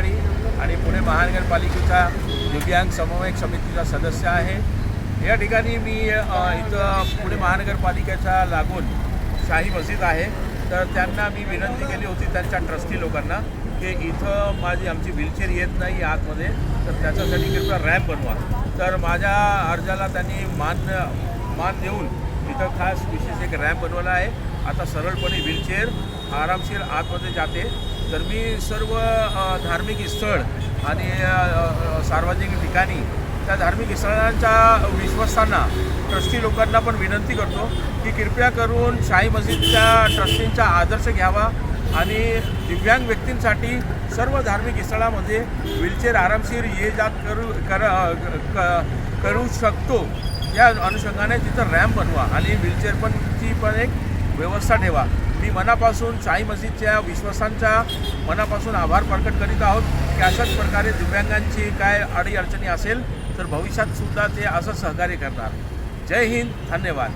अधिकारी आणि पुणे महानगरपालिकेचा दिव्यांग समन्वयक समितीचा सदस्य आहे। या ठिकाणी मी इथं पुणे महानगरपालिकेच्या लागून शाही मस्जिद आहे, तर त्यांना मी विनंती केली होती त्यांच्या ट्रस्टी लोकांना की इथं आमची व्हीलचेअर येत नाही आतमध्ये, तर त्याच्यासाठी कृपया रॅम्प बनवा। तर माझ्या अर्जाला त्यांनी मान देऊन इथं खास विशेष एक रॅम्प बनवला आहे। आता सरळपणे व्हीलचेअर आरामशीर आतमध्ये जाते। तर मी सर्व धार्मिक स्थळ आणि सार्वजनिक ठिकाणी त्या धार्मिक स्थळांच्या विश्वासांना ट्रस्टी लोकांना पण विनंती करतो की कृपया करून शाही मस्जिदच्या ट्रस्टींचा आदर्श घ्यावा आणि दिव्यांग व्यक्तींसाठी सर्व धार्मिक स्थळामध्ये व्हीलचेअर आरामशीर ये जा करू शकतो या अनुषंगाने तिथं रॅम्प बनवा आणि व्हीलचेअर पण एक व्यवस्था ठेवा। मी मनापासून शाही मस्जिदच्या विश्वासांच्या मनापासून आभार प्रकट करीत आहोत की अशाच प्रकारे दिव्यांगांची काय अडीअडचणी असेल तर भविष्यात सुद्धा ते असं सहकार्य करणार। जय हिंद, धन्यवाद।